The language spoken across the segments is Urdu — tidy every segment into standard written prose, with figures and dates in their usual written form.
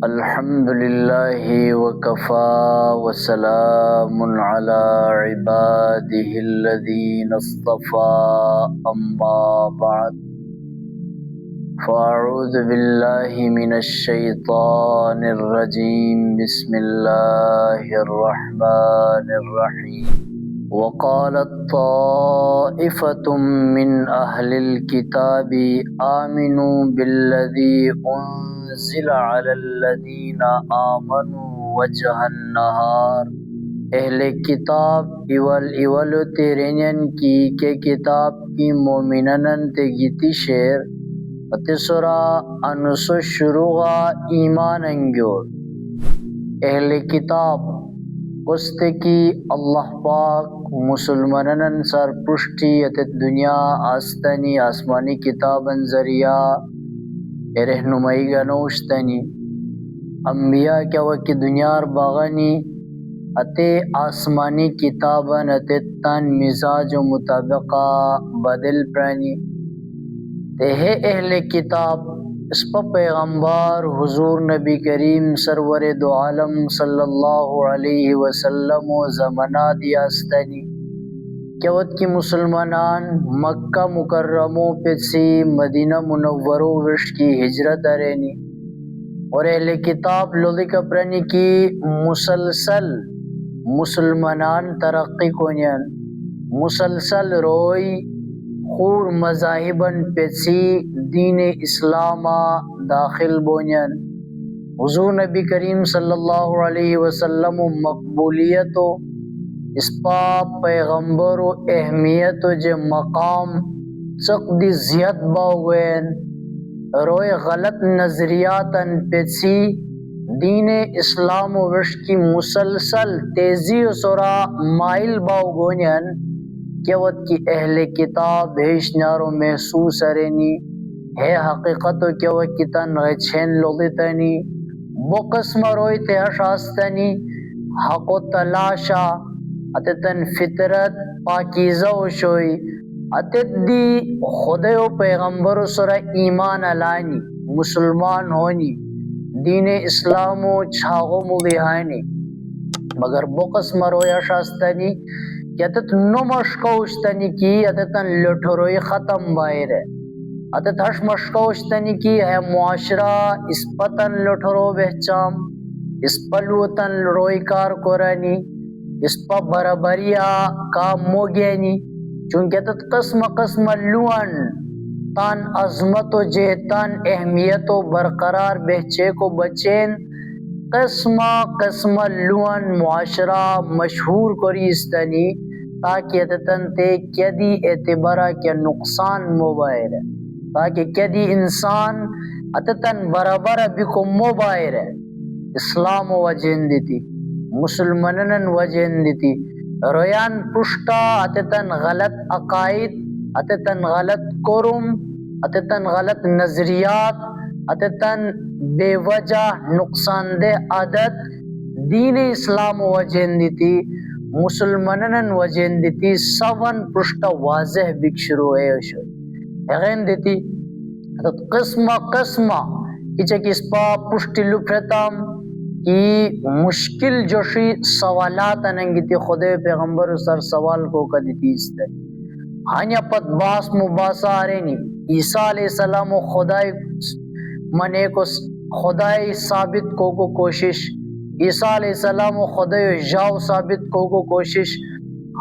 الحمد لله وكفى وسلام على عباده الذين اصطفى أما بعد فأعوذ بالله من الشيطان الرجيم بسم الله الرحمن الرحيم وقالت طائفة من أهل الكتاب آمنوا بالذي أنزل على الذين آمنوا وجه النهار اہل کتاب اول تیرینین کی کہ کتاب کی مومننن تے گیتی شیر اتسرا انسو شروعا ایمان انگیور اہل کتاب قسط کی اللہ پاک مسلمانن سر پشتی اتت دنیا آستانی آسمانی کتابن ذریعہ رہنمائی گنوشتنی انبیاء کیا وکی دنیا باغنی اتے آسمانی کتابن اتے تن مزاج و مطابقہ بدل پرانی تے اہل کتاب اس پا پیغمبر حضور نبی کریم سرور دو عالم صلی اللہ علیہ وسلم و زمانہ دیاستانی کیوت کی مسلمانان مکہ مکرموں پسی مدینہ منورو وش کی ہجرت ارینی اور اہل کتاب لولی کپرانی کی مسلسل مسلمانان ترقی کونین مسلسل روئی خور مذاہبن پیچی دین اسلام داخل بونین حضور نبی کریم صلی اللہ علیہ وسلم مقبولیت و اس پا پیغمبر و اہمیت و جے مقام چقدی زیاد باوین روئے غلط نظریاتن پیچی دین اسلام و وش کی مسلسل تیزی و سرا مائل باو گونین کیوت کی اہل کتاب ہیش نارو محسوس ارینی ہے حقیقت و کیوت کی تن غچین لولیتنی بو قسم روی تیش آستنی حق و تلاشا اتتن فطرت پاکیزہ و شوی اتت دی خدای و پیغمبر سر ایمان علانی مسلمان ہونی دین اسلام و چھاغو ملیحانی مگر بو قسم روی آستنی کہ اتت نو مشکوشتنی کی اتتن لٹھروی ختم باہر ہے اتت ہش مشکوشتنی کی ہے معاشرہ اس پتن لٹھرو بہچام اس پلوتن روی کار قرآنی اس پا برابریا کام موگینی چونکہ اتت قسم قسم لون تان عظمت و جہتان اہمیت و برقرار بہچے کو بچین قسم لون معاشرہ مشہور کری استنی تاکہ اتتن تے کیا دی اعتبارہ کیا نقصان موبائر ہے تاکہ کیا دی انسان اتتن برابر بکو موبائر ہے اسلام وجہن دیتی مسلمانن وجہن دیتی رویان پشتا اتتن غلط عقائد اتتن غلط کرم اتتن غلط نظریات اتتن بے وجہ نقصان دہ عادت دین اسلام وجہن دیتی مسلمانن وجہن دیتی سون پشتا واضح بک شروع ہے اغین دیتی قسمہ کچھ کس پا پشتی لپرتام کی مشکل جوشی سوالات اننگیتی خود پیغمبر سر سوال کو کدیتی است ہانیا پت باس مباسا آرینی عیسیٰ علیہ السلام و خدای منے کو خدای ثابت کو کوشش عیسیٰ علیہ السلام و خدای جاؤ ثابت کو کوشش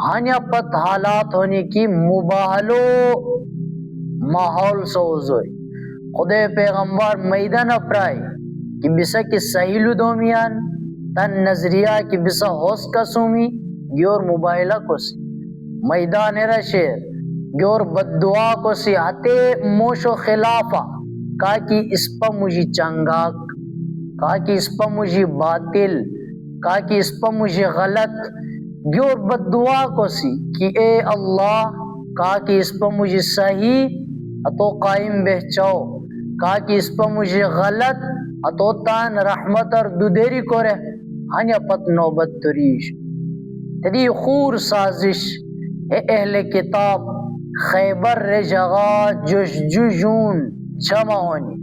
ہانیا پت حالات ہونے کی مباہلو ماحول سوزوئی خدای پیغمبر میدان اپرائی کہ بسا کی سہیلو دومیان تن نظریہ کی بسا ہوس کا سومی گیور مباہلہ کو سی میدان رشیر گیور بددعا کو سی آتے موش و خلافہ کہا کہ اس پا مجھے چنگاک کہا کہ اس پا مجھے باطل کہا کہ اس پا مجھے غلط گیور بددعا کو سی کہ اے اللہ کہا کہ اس پا مجھے صحیح اتو قائم بہچاؤ کہا کہ اس پا مجھے غلط اتو تان رحمت اور دودیری کو رہ ہنیا پت نوبت تریش تدی خور سازش اے اہل کتاب خیبر رجغا جوش جون جمع ہونی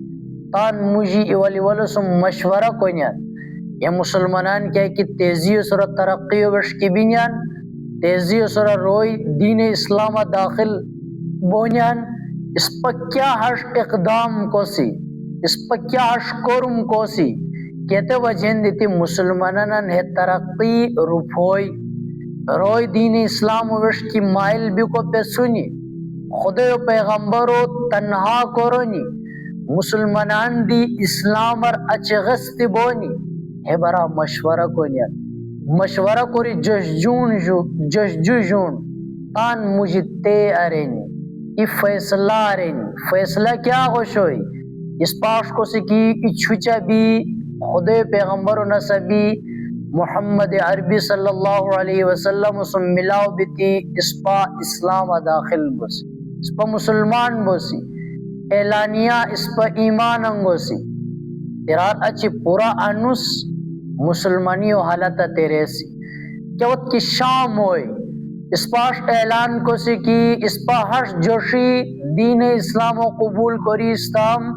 تان مجی ولی ولسم مشورہ کنیان یا مسلمانان کیا کہ تیزی و سر ترقی و بشکی بینیان تیزی و سر روی دین اسلام داخل بونیان اس پر کیا ہش اقدام کو سی اس پر کیا ہش کرم کو سی کہتے وجہن دیتی مسلمانان ہے ترقی رفوئی روی دین اسلام و بشکی مائل بھی کو پیسونی خدا و پیغمبر و تنہا کرونی مسلمانان دی اسلام اور اچغست بونی ہے برا مشورہ کنیا مشورہ کوری جشجو جون تان مجھتے ارینی ای فیصلہ ارینی فیصلہ کیا خوشوئی اس پاش کو سکی ای چھوچا بھی خدا پیغمبر و نصبی محمد عربی صلی اللہ علیہ وسلم سم ملاو بیتی اس پا اسلام داخل بسی اس پا مسلمان بسی اعلانیہ اس پا ایمان انگوسی تیرار اچھی پورا انس مسلمانی و حالتا تیرے سی کیا وقت کی شام ہوئی اس پاش اعلان کو سی کی اس پا ہش جوشی دین اسلام و قبول کری اسلام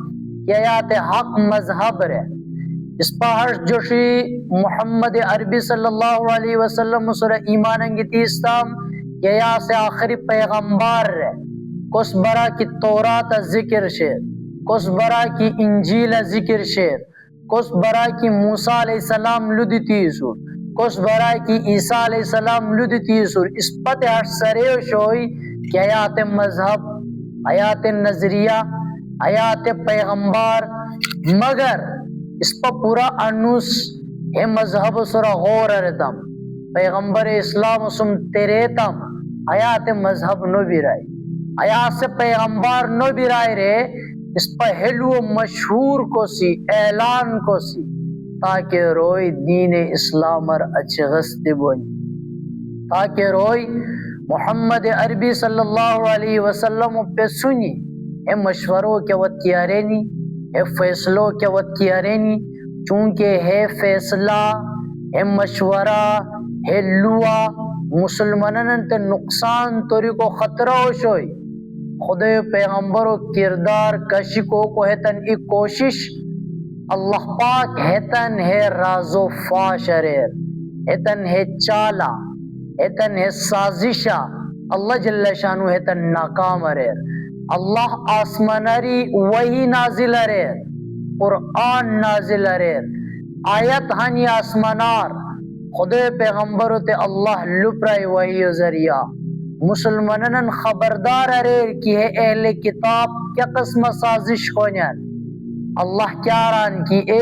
کیا یات حق مذہب رہے اس پا ہش جوشی محمد عربی صلی اللہ علیہ وسلم سورہ ایمان انگیتی اسلام کیا یا سے آخری پیغمبر رہے کس برا کی تورات ذکر شیر کس برا کی انجیل ذکر شیر کس برا کی موسیٰ علیہ السلام لدتی سور کس برا کی عیسیٰ علیہ السلام لدتی سور اس پتہ ہر سریو شوئی کہ آیات مذہب آیات نظریہ آیات پیغمبر مگر اس پا پورا انوس ہے مذہب سورا غور رہتم پیغمبر اسلام سم تیریتم آیات مذہب نو بھی رائی آیات سے پیغمبر نو بھی رائی رہے اس پا ہلو مشہور کو سی اعلان کو سی تاکہ روئی دین اسلام اور اچغست بونی تاکہ روئی محمد عربی صلی اللہ علیہ وسلم پہ سنی اے مشوروں کے وقت کیا رینی اے فیصلوں کے وقت کیا رینی چونکہ ہے فیصلہ ہے مشورہ ہے لوا مسلمانان تے نقصان توری کو خطرہ ہو شوئی خدا پیغمبر و کردار کشکو کو ہیتن ایک کوشش اللہ پاک ہیتن ہے راز و فاش ریر ہیتن ہے چالا ہیتن ہے سازشہ اللہ جل شانو ہیتن ناکام ریر اللہ آسمانری وہی نازل ریر قرآن نازل ریر آیت ہنی آسمانار خدا پیغمبر تے اللہ لپرائی وہی ذریعہ مسلمانان خبردار ریر کی ہے اہل کتاب کیا قسم سازش کونیان اللہ کیا ران کی اے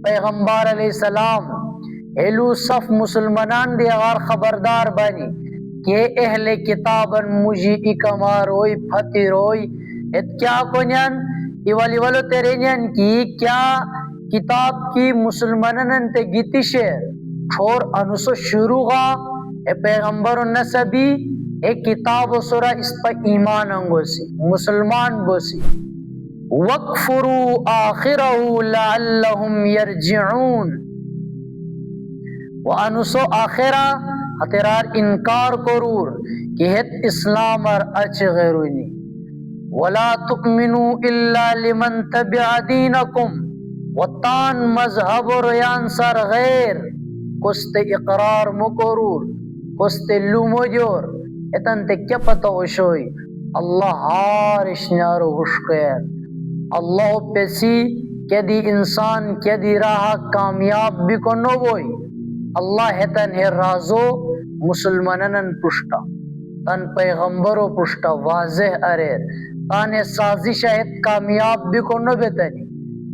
پیغمبر علیہ السلام ایلو صف مسلمانان دی اغار خبردار بنی کہ اہل کتابن مجی اکما روئی پھتی روئی ات کیا کونیان یہ والی والو تیرینیان کی کیا کتاب کی مسلمانان تے گیتی شیر چھوڑ انسو شروع گا اے پیغمبر نسبی اے کتاب و سورہ اس پر ایمان انگوسی مسلمان گوسی وَقْفُرُوا آخِرَهُ لَعَلَّهُمْ يَرْجِعُونَ وَأَنُسُ آخِرَ ہترار انکار کرور کہ ہت اسلام اور اچ غیرونی وَلَا تُؤْمِنُوا إِلَّا لِمَنْ تَبِعَ دِينَكُمْ وطان مذہب و ریان سر غیر کست اقرار مکرور کست لومو جور اتن تے کیا پتہ ہوشوئی اللہ ہار اشنیارو ہوشکیر اللہ پیسی کیا دی انسان کیا دی راہ کامیاب بھی کنو بوئی اللہ ہتن ہے رازو مسلمانن پشتا تن پیغمبرو پشتا واضح اریر تان سازش ہت کامیاب بھی کنو بیتنی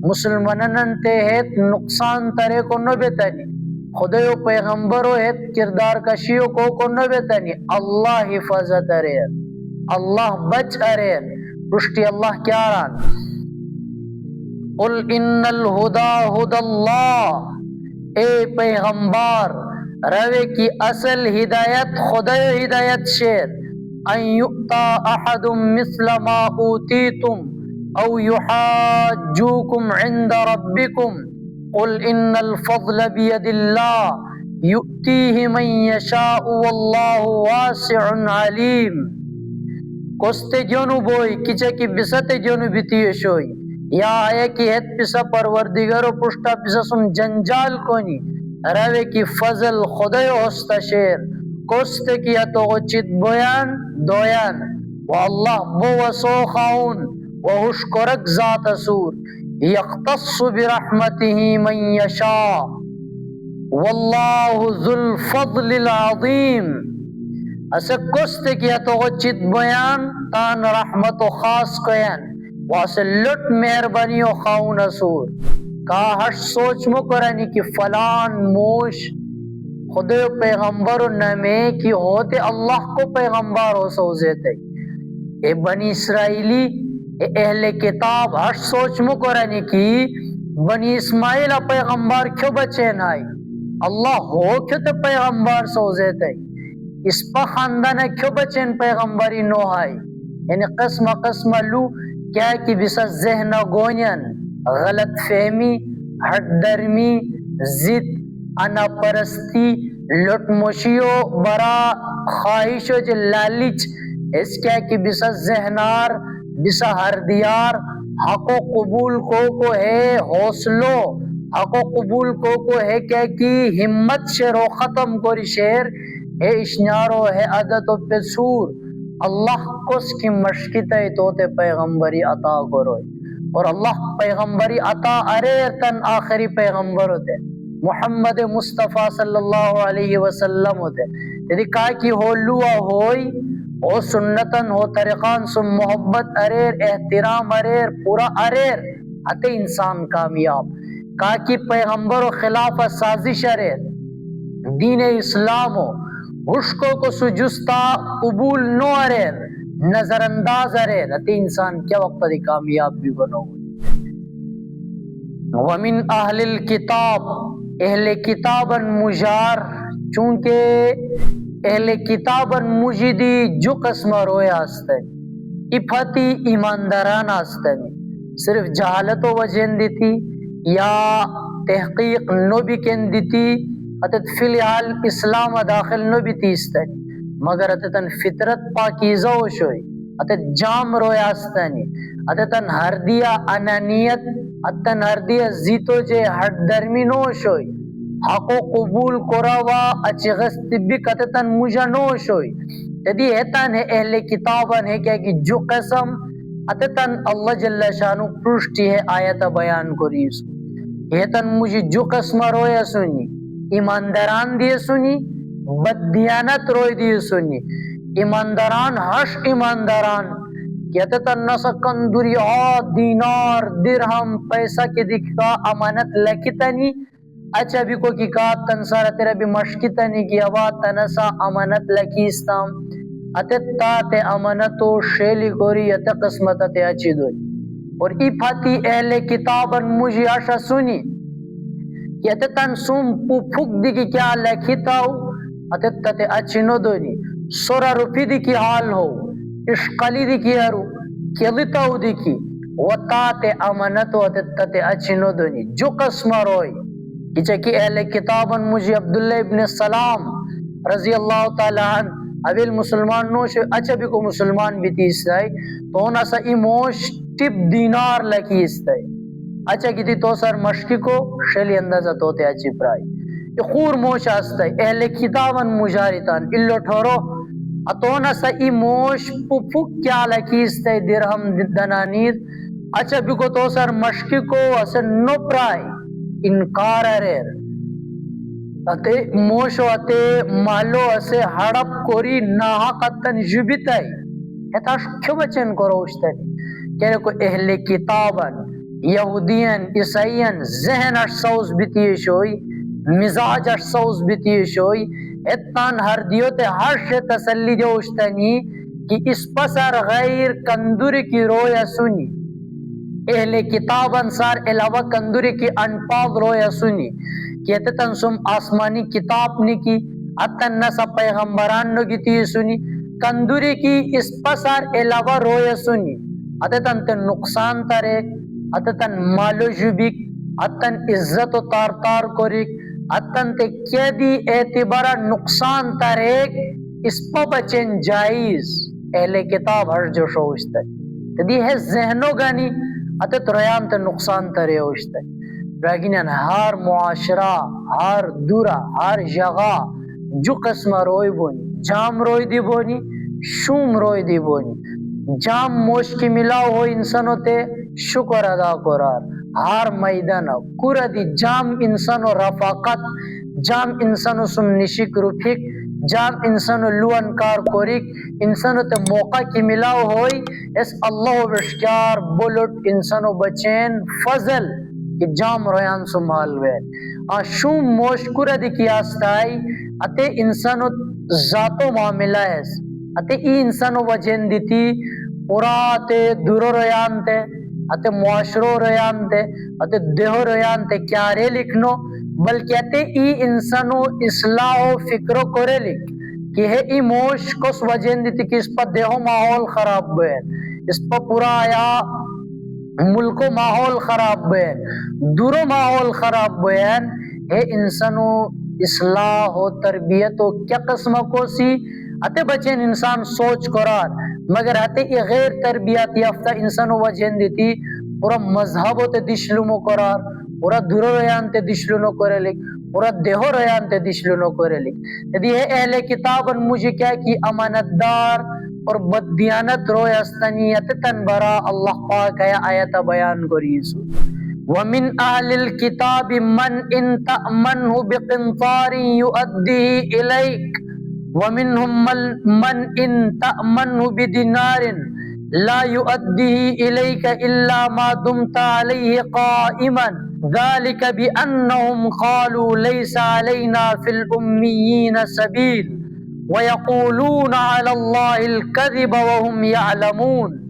مسلمانن تے ہت نقصان ترے کنو بیتنی خدایو پیغمبرو ہت کردار کشیو کو کنو بیتنی اللہ حفاظت اریر اللہ بچ اریر پشتی اللہ کیا ران قل ان الہدا ہد اللہ اے پیغمبر روے کی اصل ہدایت خدای ہدایت شیر ان یؤتا احد مثل ما اوتیتم او یحاجوکم عند ربکم قل ان الفضل بید اللہ یؤتیہ من یشاء واللہ واسع علیم کوستے جونو بوئی کچے کی بستے جونو بیتی شوئی یا آیا کی ہت پسا پروردگارو پشتا پسا سم جنجال کنی روے کی فضل خدای ہوستا شیر کست کی اتو چت بیان دویان واللہ بو وسو خاون وہشکرک ذات سور یختص برحمته من یشاء واللہ ذو الفضل العظیم اسے کست کی اتو چت بیان تان رحمت و خاص کوین واسے لٹ مہربانی و خاون اسور کا ہش سوچ مکرانی کی فلان موش خود پیغمبر و نمے کی ہوتے اللہ کو پیغمبر ہو سوزیتے اے بنی اسرائیلی اے اہل کتاب ہش سوچ مکرانی کی بنی اسماعیل پیغمبر کیوں بچے نائی اللہ ہو کیوں تے پیغمبر سوزیتے اس پا خاندان کیوں بچین پیغمبری نو آئی یعنی قسم قسم لو کیا کی بسا ذہن گونین غلط فہمی ہٹ درمی ضد انا پرستی لٹ مشیو برا خواہشو جو لالچ اس کیا کی بسا ذہنار بسا ہر دیار حق و قبول کو ہے حوصلو حق و قبول کو ہے کیا کی ہمت شروع ختم کوری شیر ہے اشنارو ہے عدد و پسور اللہ کس کی مشکت ہے توتے پیغمبری عطا کروئی اور اللہ پیغمبری عطا ارے تن آخری پیغمبر ہوتے محمد مصطفیٰ صلی اللہ علیہ وسلم ہوتے تیری کہا کی ہو لوا ہوئی او سنتن ہو طریقان سم محبت اریر احترام اریر پورا اریر اتے انسان کامیاب کہا کی پیغمبر و خلاف سازش اریر دین اسلام ہو حشکو کو سجستا قبول نو اریر نظر انداز اریر اتے انسان کیا وقت دی کامیاب بھی بنو ومن اہل الکتاب اہل کتابن مجار چونکہ اہل کتابن مجدی جو قسم روئے آستنی افتی ایمانداران آستنی صرف جہالت و وجہن دیتی یا تحقیق نو بھی کن دیتی اتت فی الحال اسلام داخل نو بھی تیستنی مگر اتتن فطرت پاکیزہ ہو شوئی اتت جام روئے آستنی اتتن ہردیا انانیت اتن ہردیا زیتو جے ہر درمی نو شوئی حق و قبول کراوا اچھی غست بک اتتن مجھا نو شوئی تدی ایتن ہے اہل کتابن ہے کیا کہ جو قسم اتتن اللہ جل شانو پرشتی ہے آیت بیان کریس ایتن مجھے جو قسم روئے سنی ایمانداران دیے سنی بددیانت روئے دیے سنی ایمانداران ہش ایمانداران کہتے تن نسکن دریعہ دینار درہم پیسہ کے دکھا امانت لکھتنی اچھا بھی کو کی کہا تنسارا تیرا بھی مشکتنی کی ابا تنسا امانت لکھیستام اتتا تے امانتو شیلی کوری ات قسمت تے اچھی دوئی اور ای پھاتی اہل کتابن مجھے آشا سنی کہ اتتن سوم پو پھک دی کی کیا لکھتاو اتتا تے اچھی نو دونی سورا روپی دی کی حال ہو اشقلی دی کی ارو کلیتاو دی کی وطا تے امانتو اتتا تے اچھی نو دونی جو قسم روئی کہ چکی اہل کتابن مجھے عبداللہ ابن سلام رضی اللہ تعالیٰ عنہ ابھی مسلمان نوش اچھا بھی کو مسلمان بھی تیسرائی تو ہونا سا ای موش ٹپ دینار لکی استائی اچھا کتی تو سر مشکی کو شیلی اندازہ توتے اچھی پرائی یہ خور موش آستائی اہل کتابن مجاریتان اللو ٹھورو اتونا سا ای موش پک کیا لکی استائی درہم دنانیر اچھا بھی کو تو سر مشکی کو اسے نو پرائی انکار ریر اتے موشو اتے مالو اسے ہڑپ کوری ناہا قطن جبتائی ایتاش کیوں بچن کو روشتنی کہنے کو اہل کتابن یہودین عیسائین ذہن اش سوز بیتیش ہوئی مزاج اش سوز بیتیش ہوئی اتان ہر دیوتے ہر شے تسلی جوشتنی کہ اس پسر غیر کندوری کی رویا سنی اہل کتاب انصار علاوہ کندوری کی انپاغ رویا سنی کہتے تن سم آسمانی کتاب نکی اتن نسا پیغمبران نو گیتی سنی کندوری کی اس پسر علاوہ رویا سنی اتن تن نقصان ترک اتن مالو جبک اتن عزت و تار کرک اتن تے کیدی اعتبارا نقصان ترک اس پا بچن جائز اہل کتاب ہر جو شوشتا ہے دی ہے ذہنو گانی اتے تریان تے نقصان ترے ہوشتے راگینن ہر معاشرہ ہر دورا ہر جگہ جو قسم روی بونی جام روی دی بونی شوم روی دی بونی جام موش کی ملاو ہو انسانوں تے شکر ادا کرار ہر میدان کورا دی جام انسانوں رفاقت جام انسانوں سم نشک رفیق جام انسانوں لون کار کوریک انسانوں تے موقع کی ملاو ہوئی اس اللہ بشکار بولٹ انسانوں بچین فضل کہ جام رویان سمال وے شوم موش کورا دی کی آستائی اتے انسانوں ذاتو معاملہ ہے اتے ای انسانوں وجہن دیتی پورا تے دورو رویان تے اتے معاشرو رویان تے اتے دیہو رویان تے کیارے لکھنو بلکہ اتے ای انسانوں اصلاح و فکرو کرے لکھ کہ ہے ای موش کس وجہن دیتی کہ اس پر دیہو ماحول خراب ہوئے اس پر پورا آیا ملکو ماحول خراب ہوئے دورو ماحول خراب ہوئے ہے انسانوں اصلاح و تربیت و کیا قسم کو سی اتے بچین انسان سوچ قرار مگر اتے ای غیر تربیت یافتہ انسانوں وجہن دیتی پورا مذہبوں تے دشلومو قرار پورا دورو ریان تے دشلونو کرے لکھ پورا دیہو ریان تے دشلونو کرے لکھ یدی ہے اہل کتابن مجھے کیا کی امانتدار اور بددیانت روی استنیت تن برا اللہ پاک ہے آیت بیان کریسو وَمِنْ أَهْلِ الْكِتَابِ مَنْ إِنْ تَأْمَنْهُ بِقِنْطَارٍ يُؤَدِّهِ إِلَيْكَ وَمِنْهُمْ مَنْ إِنْ تَأْمَنْهُ بِدِنَارٍ لَا يُؤَدِّهِ إِلَيْكَ إِلَّا مَا دُمْتَ عَلَيْهِ قَائِمًا ذَلِكَ بِأَنَّهُمْ قَالُوا لَيْسَ عَلَيْنَا فِي الْأُمِّيِّينَ سَبِيلٌ وَيَقُولُونَ عَلَى اللَّهِ الْكَذِبَ وَهُمْ يَعْلَمُونَ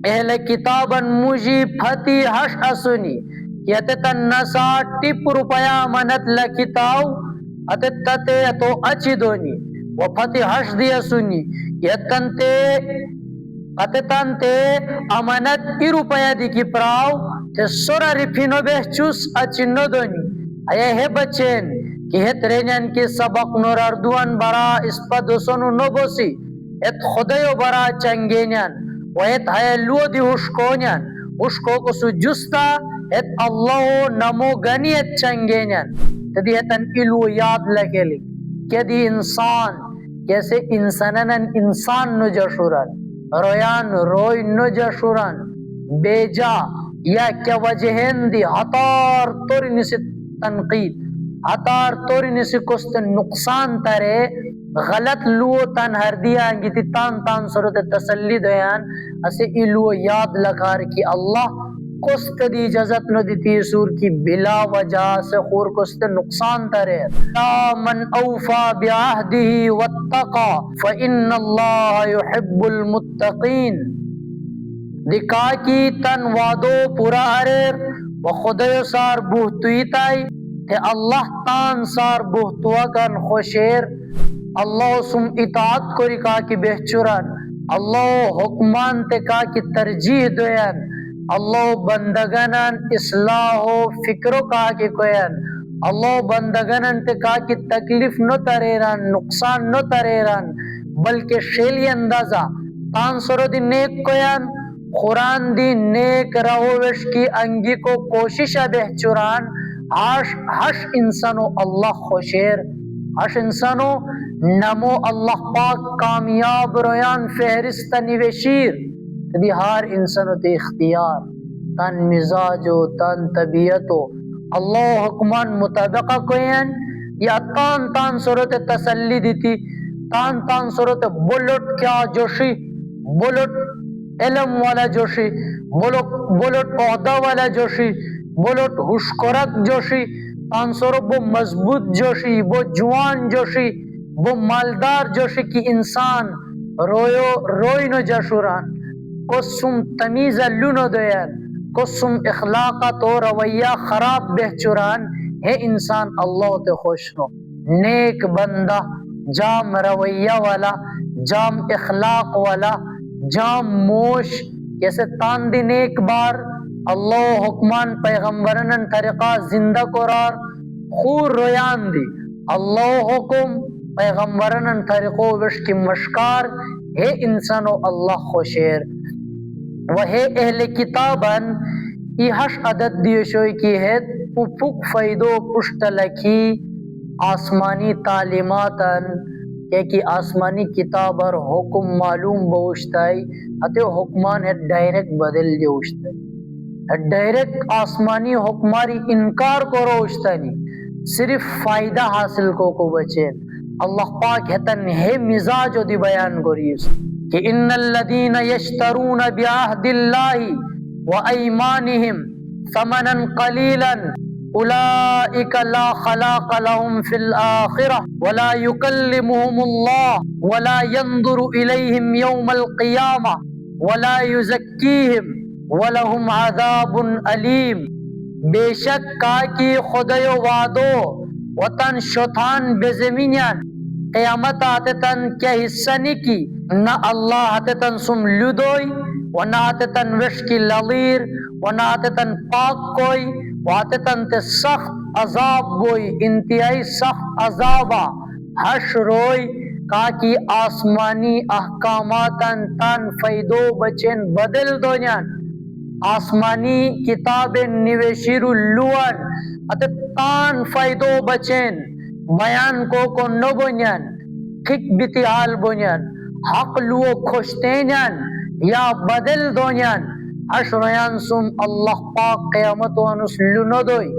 اہل کتابن مجھے پھتی ہش اسنی کہ تن نسا ٹپ روپیا منت لکھتاو تے تو اچھی دونی و پھتی ہش دی اسنی کہ تن تے امانت ای روپیا دی کی پراو تے سورا رفینو بے چوس اچھی نو دونی اے ہے بچین کہ ہے ترینین کی سبق نور اردوان برا اس پا دوسنو نو بوسی ات خدایو برا چنگینین ویت ہے لو دی اشکونین اشکو کسو جستا ات اللہ نمو گنیت چنگینین تدی ہتن علو یاد لگے لی کہ دی انسان کیسے انسانن انسان نو جشورن رویان روی نو جشورن بیجا یا کیا وجہن دی ہتار توری نسی تنقید ہتار توری نسی کست نقصان ترے غلط لو تن ہر دیا انگی تی تان صورت تسلی دیان اسے ایلو یاد لگار کی اللہ کست دی اجازت نو دیتی سور کی بلا وجہ سے خور کست نقصان ترے لا من اوفا بعہدہ واتقا فإن اللہ يحب المتقین دکھا کی تن وادو پورا اریر و خدایو سار بہتوی تائی تے اللہ تان سار بہتوا کن خوشیر اللہ سم اطاعت کری کا کی بہچوران اللہ حکمان تے کا کی ترجیح دویان اللہ بندگانان اصلاح و فکرو کا کی کویان اللہ بندگانان تے کا کی تکلیف نو تریران نقصان نو تریران بلکہ شیلی اندازہ تان سرو دی نیک کویان قرآن دی نیک رہوش کی انگی کو کوشش بہچوران ہش انسانو اللہ خوشیر ہش انسانو نمو اللہ پاک کامیاب رویان فہرست نوشیر دی ہر انسانو تے اختیار تن مزاجو تن طبیعتو اللہ حکمان مطابقہ کوئین یا تان صورت تسلی دیتی تان صورت بلٹ کیا جوشی بلٹ علم والا جوشی بلٹ عہدہ والا جوشی بلٹ حشکرک جوشی تان صورت وہ مضبوط جوشی وہ جوان جوشی وہ مالدار جوشی کی انسان روئی نو جشوران کسم تمیز لونو دویان کسم اخلاقات و رویہ خراب بہچوران ہے انسان اللہ تے خوش نو نیک بندہ جام رویہ والا جام اخلاق والا جام موش کیسے تان دی نیک بار اللہ حکمان پیغمبرن طریقہ زندہ قرار خور رویان دی اللہ حکم پیغمبرن طریقو وش کی مشکار ہے انسانو اللہ خوشیر وہے اہل کتابن ای ہش عدد دیوشوئی کی ہے پک فیدو پشت لکھی آسمانی تعلیماتن کہ آسمانی کتاب اور حکم معلوم بوشتائی اتے حکمان ہے ڈائریکٹ بدل دیوشتائی ڈائریکٹ آسمانی حکماری انکار کو روشتانی صرف فائدہ حاصل کو بچے اللہ پاک ہتن ہے مزاج دی بیان گریس کہ ان الذین یشترون بعہد اللہ وایمانہم ثمنا قلیلا اولئک لا خلاق لهم فی الآخرہ ولا یکلمهم اللہ ولا ينظر الیہم یوم القیامہ ولا یزکیہم ولہم عذاب علیم۔ بے شک کاکی خدای وعدو وطن شتان بزمینیان قیامت آتے تن کیا حصہ نہیں کی نہ اللہ آتے تن سم لدوئی و نہ آتے تن وشکی لغیر و نہ آتے تن پاک کوئی و آتے تن تے سخت عذاب بوئی انتہائی سخت عذابا حشروئی کاکی آسمانی احکاماتن تن فیدو بچین بدل دونیان آسمانی کتاب نوشیر اللوان اتے تان فائدو بچین بیان کو نو بنیان خک بیتی حال بنیان حق لو خوشتینیان یا بدل دونیان اشریان سم اللہ پاک قیامت و انس لنو دوئی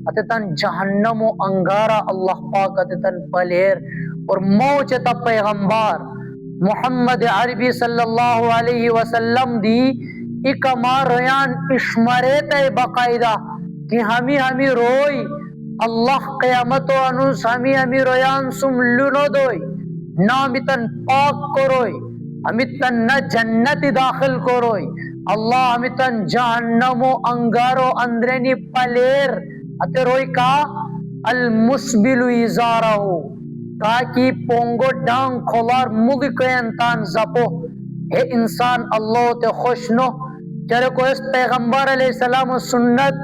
اتے تن جہنم و انگارا اللہ پاک اتے تن پلیر اور موچتا پیغمبر محمد عربی صلی اللہ علیہ وسلم دی اکما ریان اشمریت باقاعدہ کہ ہمی روئی اللہ قیامت و انوس ہمی ریان سم لنو دوئی نامیتن پاک کروئی ہمیتن نہ جنت داخل کروئی اللہ ہمیتن جہنم و انگارو اندرینی پلیر اتے روئی کا المسبل ازارہو تاکی پونگو ڈانگ کھولار مگی کوئی انتان زپو ہے انسان اللہ تے خوش نو چلے کو اس پیغمبر علیہ السلام و سنت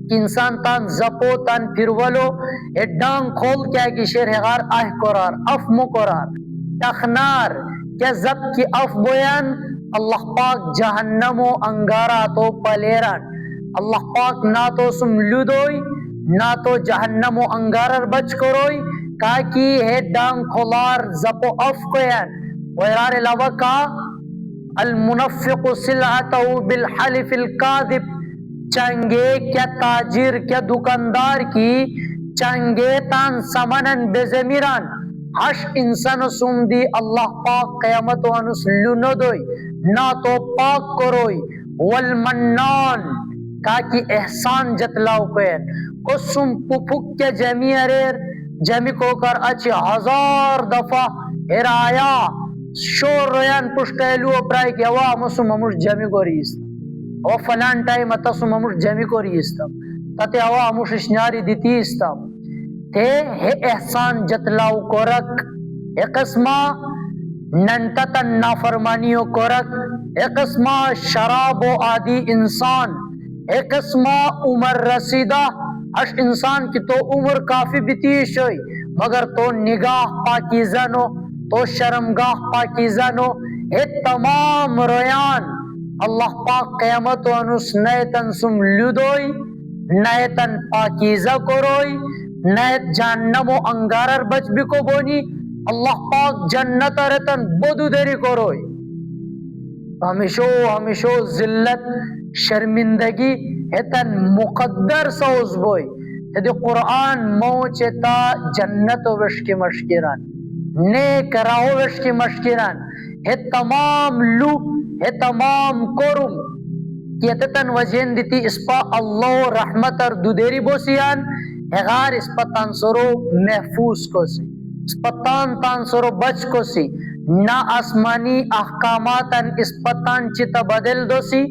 کہ انسان تان زپو تان پھرولو اے ڈانگ کھول کیا کی شیر غار آہ قرار اف مو قرار تخنار کیا زب کی اف بویان اللہ پاک جہنم و انگارا تو پلیران اللہ پاک نہ تو سم لدوئی نہ تو جہنم و انگارر بچ کروئی کاکی ہے ڈانگ کھولار زپو اف کویان ویرار علاوہ کا المنفق سلعتو بالحلف القاذب چنگے کیا تاجر کیا دکاندار کی چنگے تان سمنن بزمیران ہش انسان سم دی اللہ پاک قیامت و انس لنو دوئی نہ تو پاک کروئی والمنان کاکی احسان جتلاو کوئن کسم پپک کے جمعی اریر جمعی کو کر اچھی 1000 دفعہ ارایا شور ریان پشتیلو پرائی کہ وہ مسلم مموش جمعی کو ریستا وہ فلان ٹائم اتسو مموش جمعی کو ریستا تاتے وہ مموش اشنیاری دیتیستا تے ہے احسان جتلاو کورک ایک قسمہ ننتتا نافرمانیو کورک ایک قسمہ شراب و عادی انسان ایک قسمہ عمر رسیدہ اش انسان کی تو عمر کافی بیتیش ہوئی مگر تو نگاہ پاکیزہ نو تو شرمگاہ پاکیزہ نو ہے تمام ریان اللہ پاک قیامت و انس نیتن سم لدوئی نیتن پاکیزہ کروئی نیت جہنم و انگارر بچ بکو بونی اللہ پاک جنت رتن بدو دری کروئی ہمیشو ذلت شرمندگی ہتن مقدر سوز بوئی تدی قرآن موچتا جنت و وشک مشکران نیک راو وشک مشکران ہے تمام لو ہے تمام کرم کی اتتن وجین دیتی اس پا اللہ رحمت اور دودیری بوسیان اغار اس پا تانسرو محفوظ کو سی اس پا تانسرو بچ کو سی نہ آسمانی احکاماتن اس پا تان چیتا بدل دو سی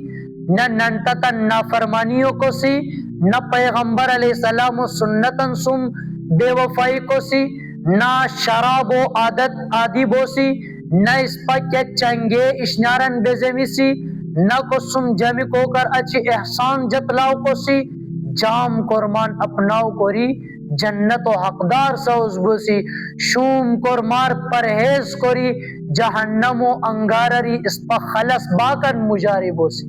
نہ ننتتن نافرمانیوں کو سی نہ پیغمبر علیہ السلام و سنتن سم بے وفائی کو سی نہ شراب و عادت عادی بو سی نہ اس پا کیا چنگے اشنارن بے زمی سی نہ کو سم جمع کو کر اچھی احسان جتلاو کو سی جام کرمان اپناو کری جنت و حقدار سوز بوسی، شوم کرمار پرہیز کری جہنم و انگارری اس پا خلص باکن مجاری بوسی۔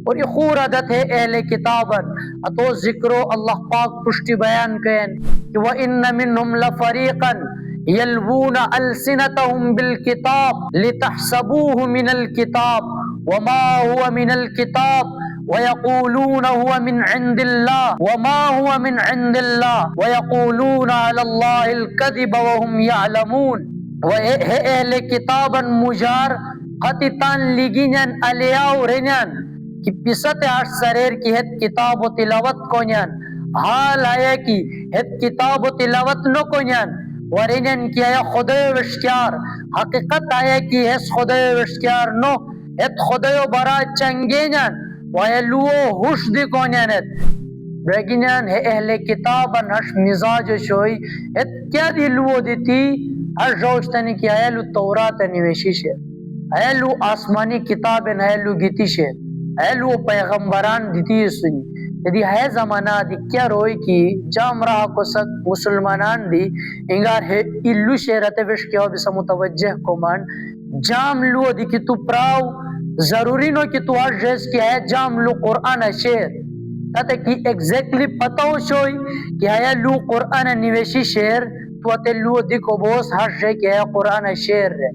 اور یہ خور عدد ہے اہل کتابن اتو ذکرو اللہ پاک پشتی بیان کہیں کہ وَإِنَّ مِنْهُمْ لَفَرِيقًا يَلْوُونَ أَلْسِنَتَهُمْ بِالْكِتَابِ لِتَحْسَبُوهُ مِنَ الْكِتَابِ وَمَا هُوَ مِنَ الْكِتَابِ وَيَقُولُونَ هُوَ مِنْ عِنْدِ اللَّهِ وَمَا هُوَ مِنْ عِنْدِ اللَّهِ وَيَقُولُونَ عَلَى اللَّهِ الْكَذِبَ وَهُمْ يَعْلَمُونَ۔ و اہل کتابن مجار قطتان لگینن علیاو رنن کہ پسط آش سریر کی ہت کتاب و تلاوت کونین، حال آیا کی ہت کتاب و تلاوت نو کونین، ورنن کی آیا خدای وشکار، حقیقت آیا کی ہس خدای وشکار نو ہت خدایو برا چنگینن ویلو ہوش دی کونینت برگینن ہے اہل کتابن ہش مزاج شوئی ہت کیا دی لو دیتی ہش روشتنی کی آیا لو تورات نویشی شیر، آیا لو آسمانی کتابن آیا لو گیتی شیر، ایلو پیغمبران دیتی سنی دی ہے زمانہ دی کیا روئی کی جام راہ کو سک مسلمانان دی انگار ہے الو شیرت وشکیو بسا متوجہ کو من جام لو دی کی تو پراو ضروری نو کہ تو آج جیس کی ہے جام لو قرآن شیر تا کی ایگزیکٹلی پتاو شوئی کہ ہے لو قرآن نویشی شیر تو اتے لو دی کو بوس ہر جے کہ ہے قرآن شیر رہے،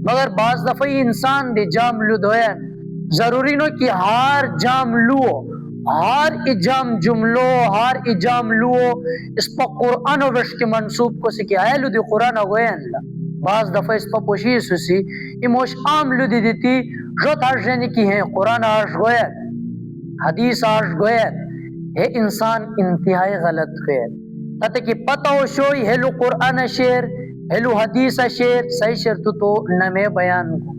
مگر بعض دفعی انسان دی جام لو دوین ضروری نو کہ ہر جام لو ہر اجام جملو ہر اجام لو اس پا قرآن و وش کے منصوب کو سکی آئے لو دی قرآن گوین لا بعض دفعہ اس پا پوشی سوسی اموش عام لو دی دیتی جوت ہر جنی کی ہیں قرآن آش گوین حدیث آش گوین ہے انسان انتہائی غلط گوین تاتے کہ پتہ ہو شوئی ہیلو قرآن شیر ہیلو حدیث شیر صحیح شیر تو نمے بیان کو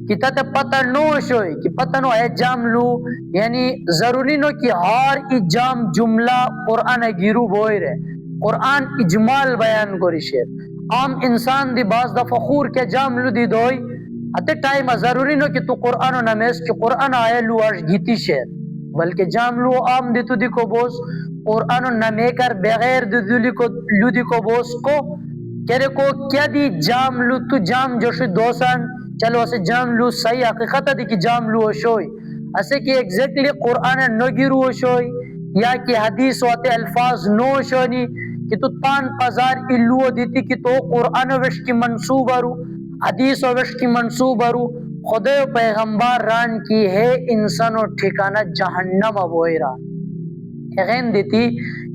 کہ تاتے پتہ نو شوئی کہ پتہ نو ہے جام لو یعنی ضروری نو کہ ہر اجام جملہ قرآن گیرو بوئی رہے قرآن اجمال بیان کو رشیر عام انسان دی بعض دفع خور کے جام لو دی دوئی اتے ٹائم ضروری نو کہ تو قرآن و نمیس کہ قرآن آئے لو آش گیتی شیر بلکہ جام لو عام دی تو دی کو بوس قرآن و نمے کر بغیر دی لو دی کو بوس کو کہہ رہے کو کیا دی جام لو تو جام جوشی دوسن چلو اسے جام لو صحیح حقیقت دی کہ جام لو شوئی اسے کہ ایگزیکٹلی قرآن نو گیرو شوئی یا کہ حدیث واتے الفاظ نو شونی کہ تو تان پزار الو دیتی کہ تو قرآن وش کی منصوب رو حدیث وش کی منصوب رو خدا و پیغمبر ران کی ہے انسان و ٹھکانہ جہنم ابوئی ران اغین دیتی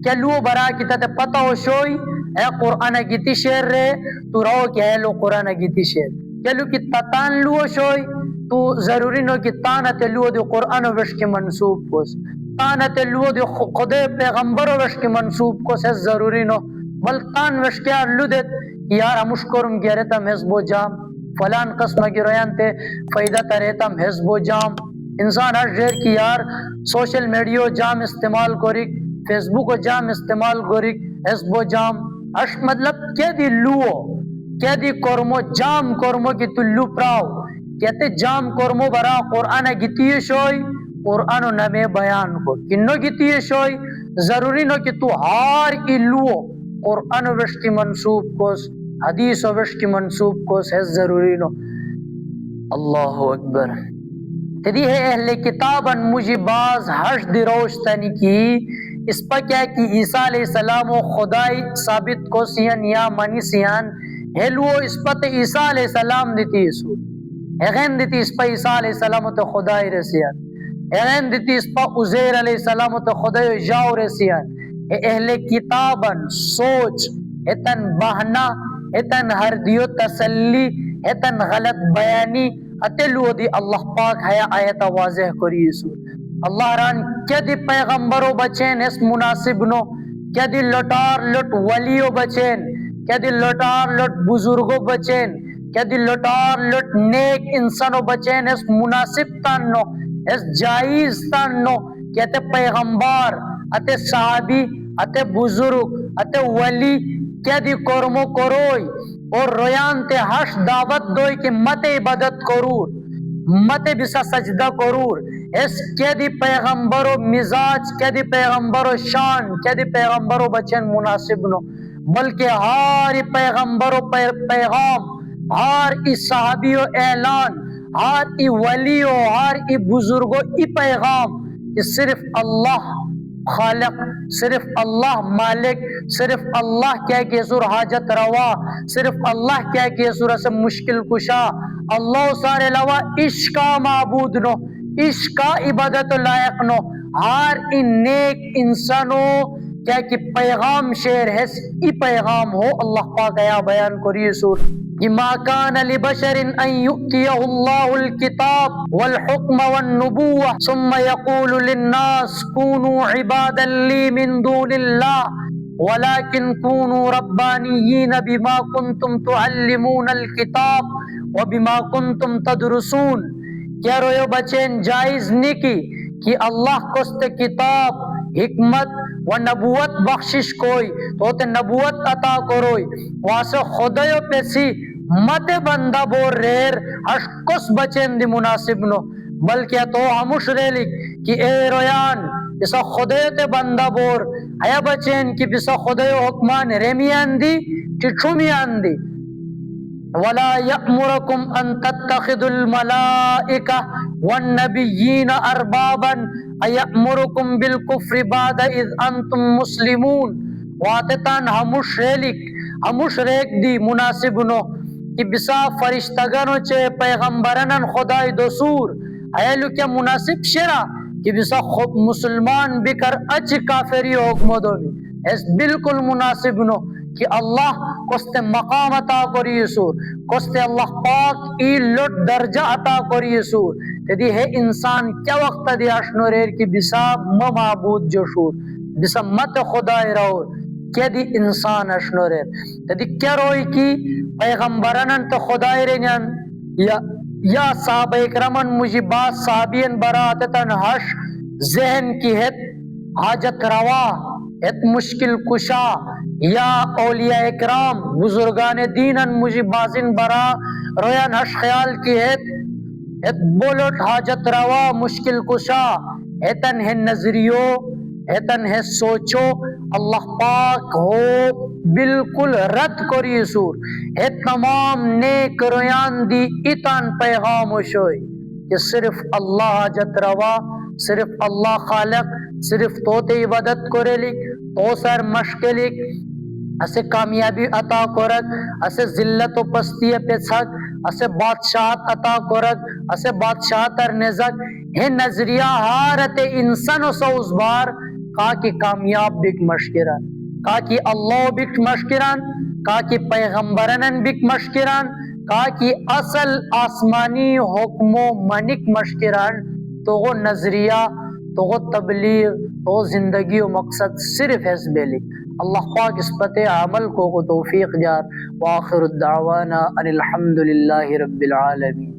کہ لو برا کی تا پتہ ہو شوئی اے قرآن گیتی شیر رہے تو رو کہ ہے لو قرآن گیتی شیر چلو کہ تان لو شوئی تو ضروری نو کہ تانت لو دی قرآن وش کے منصوب کوس تانت لو دی خدا پیغمبر وش کے منصوب کوس ہے ضروری نو بل تان وش کے لو دیت یار ہموش کرم گیا رہتا حزب و جام فلان قسم کی رویان تے فائدہ تا رہتا حزب و جام انسان ہر جیر کی یار سوشل میڈیا جام استعمال کرک فیس بک جام استعمال کرک حزب و جام اش مطلب کیا دی لو کیا دی کرمو جام کرمو کی تو لو پراو کہتے جام کرمو برا قرآن گیتی شوئی قرآن نمے بیان کو کنو گیتی شوئی ضروری نو کہ تو ہار کی لو قرآن وش کی منصوب کوس حدیث وش کی منصوب کوس ہے ضروری نو اللہ اکبر تدی ہے اہل کتابن مجھے باز حش دی روشتنی کی اس پا کیا کہ عیسیٰ علیہ السلام و خدای ثابت کو سیان یا منی سیان ہیلو اس پا تے عیسیٰ علیہ السلام دیتی اسو اغین دیتی اس پا عیسیٰ علیہ السلام تے خدای رسیان اغین دیتی اس پا عزیر علیہ السلام تے خدای جاو رسیان اہل کتابن سوچ اتن بہنا اتن ہر دیو تسلی اتن غلط بیانی اتلو دی اللہ پاک ہے آیت واضح کری اسو اللہ ران کیا دی پیغمبرو بچین اس مناسب نو کیا دی لٹار لٹ ولیو بچین کیا دی لٹار لٹ بزرگو بچین کیا دی لٹار لٹ نیک انسانو بچین اس مناسب تان نو اس جائز تان نو کیا تے پیغمبر اتے صحابی اتے بزرگ اتے ولی کیا دی کرمو کروئی اور رویان تے ہش دعوت دوئی کہ مت عبادت کرون مت بسا سجدہ کرور اس کے دی پیغمبر و مزاج کے دی پیغمبر و شان کے دی پیغمبر و بچن مناسب نو، بلکہ ہر پیغمبر و پیغام، ہر ای صحابی و اعلان، ہر ای ولی و ہر ای بزرگ و ای پیغام کہ صرف اللہ خالق، صرف اللہ مالک، صرف اللہ کیا کہ سور حاجت روا، صرف اللہ کیا کہ سور سے مشکل کشا، اللہ سارے علاوہ عشق کا معبود نو، عشق کا عبادت لائق نو، ہر ان نیک انسانوں کیا کہ پیغام شیر ہے ای پیغام ہو اللہ پاک آیا بیان کریے سور کہ ما کان لبشر ان یؤتیہ اللہ الکتاب والحکم والنبوہ ثم یقول للناس کونوا عبادا لی من دون اللہ ولكن كونوا ربانيين بما كنتم تعلمون الكتاب وبما كنتم تدرسون۔ کیا رویو بچین جائز نکی کہ اللہ کوست کتاب، حکمت و نبوت بخشش کوئی تو تے نبوت عطا کروئی واسے خدایو پیسی مت بندہ بور ریر ہش کس بچین دی مناسب نو، بلکہ تو ہموش ریلک کہ اے رویان بسا خدایو تے بندہ بور ایا بچین کی بسا خدایو حکمان ریمیان دی چچومیان دی۔ ولا یأمرکم ان تتخذوا الملائکہ والنبیین اربابا ایأمرکم بالکفر بعد اذ انتم مسلمون۔ واتتان ہموش ریلک ہموش ریک دی مناسب نو کہ بسا فرشتگانو چے پیغمبرنن خدای دسور ایلو کیا مناسب شرع کہ بسا خود مسلمان بکر اچ کافری حکم دومی، اس بالکل مناسب نو کہ اللہ کست مقام عطا کری سور، کست اللہ پاک ای لٹ درجہ عطا کری سور تدی ہے انسان کیا وقت دی اشنو ریر کی بسا معبود جو شور بسا مت خدای رہور کیا دی انسان اشنو ریر تدی کیا روئی کی پیغمبرانن تو خدای رینن یا صحابہ اکرمن مجھے بعض صحابین براتتن ہش ذہن کی ہت حاجت روا ہت مشکل کشا یا اولیاء اکرام بزرگان دینن مجھے بازن برا رویان ہش خیال کی ہت بولٹ حاجت روا مشکل کشا ہتن ہے نظریو ہتن ہے سوچو اللہ پاک ہو بالکل رد کری سور ہے تمام نیک رویان دی اتان پیغام شوئی کہ صرف اللہ حاجت روا، صرف اللہ خالق، صرف توتے عبادت کرے لک تو سر مشکل لک اسے کامیابی عطا کرد، اسے ذلت و پستی پیچھک، اسے بادشاہت عطا کرد، اسے بادشاہت ارنزک ہے نظریہ حارت انسان و سوز بار کا کی کامیاب بک مشکران، کا کی اللہ بک مشکران، کا کی پیغمبرنن بک مشکران، کا کی اصل آسمانی حکم و منک مشکران تو وہ نظریہ تو وہ تبلیغ تو زندگی و مقصد صرف ہے بلک اللہ پاک اس پتے عمل کو توفیق جار وآخر الدعوانا ان الحمدللہ رب العالمین۔